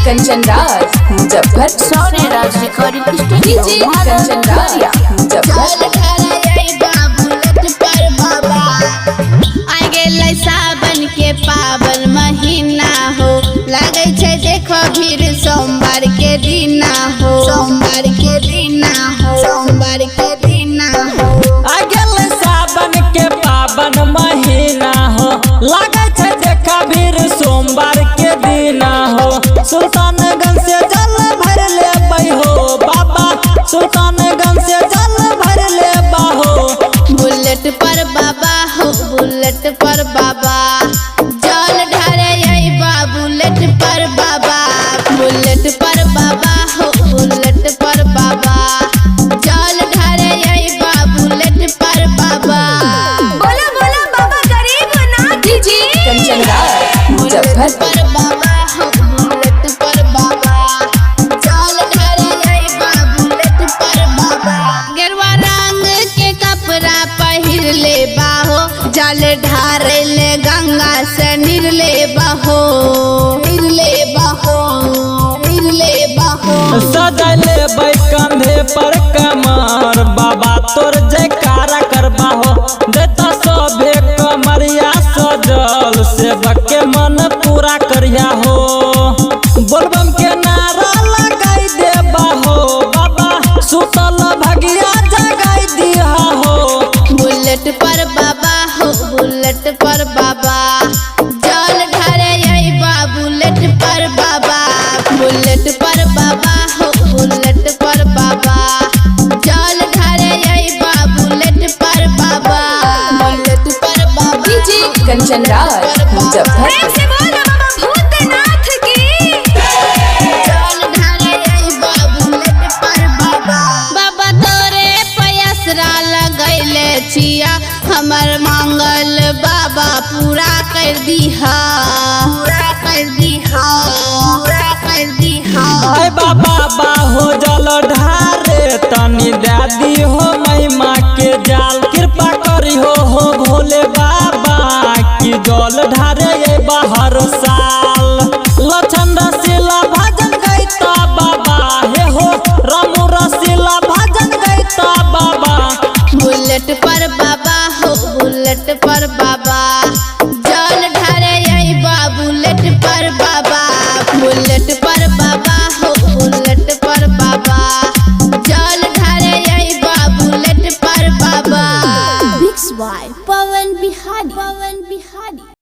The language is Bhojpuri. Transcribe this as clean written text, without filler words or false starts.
कंचन राज मुजफ्फर सोने राज recording studio DJ Kanchan Raj Muzaffar सावन के पावन महीना हो लगे छे देखो भीड़ सोमवार के दिना हो सोमवार के दिना हो सोमवार के दिना हो आगल सावन के पावन महीना हो लगे छे देखो भीड़ सोमवार के दिना हो सुल्तानगंज से जल भर ले हो बाबा सुल्तानगंज से जल भर ले हो बुलेट पर बाबा हो बुलेट पर बाबा जल ढारे यही बा बुलेट पर बाबा बुलेट पर बाबा हो बुलेट पर बाबा जल ढारे यही बा बुलेट पर बाबा बोला बोला बाबा गरीब ना डीजे कंचन राज मुजफ्फर पर बाबा हो बुलेट पर बाबा जल ढारे यही बा बुलेट पर बाबा गेरुआ रंग के कपड़ा पहिर ले बाहो जल ढारे ले गंगा से निरले बहो निरले बहो निरले बहो सजले कंधे पर कमर बाबा तोर जयकारा करबा हो देता सभे कमरिया सजल से बके मन पूरा करिया हो बोलबम के नारा लगाई देबा हो बाबा सुतल भगिया जगाई दिया हो बुलेट पर बाबा हो बुलेट पर बाबा जल ढारे यही बा बुलेट पर बाबा बुलेट पर बाबा हो बुलेट पर बाबा जल ढारे यही बा बुलेट पर बाबा बुलेट पर बाबा डीजे कंचन राज मुजफ्फर प्रेम से बोल बाबा भूतनाथ की जल ढारे यही बा बुलेट पर बाबा बाबा तोरे पयसरा लगैले छिया हमर मांगल बाबा पूरा कर दीहा पूरा कर दीहा पूरा कर दीहा आय बाबा बाहो जल ढारे तनी दादी हो महिमा के जाल कृपा करी हो भोले बाबा की जल ढारे ये बाहर साल लछन रसीला भजन गईता बाबा हे हो रामू रसीला भजन गईता बाबा बुलेट पर बाबा हो बुलेट पर बाबा जल ढारे यही बा बुलेट पर बाबा बुलेट पर बाबा हो बुलेट पर बाबा जल ढारे यही बा बुलेट पर बाबा बिक्स वाई पवन बिहारी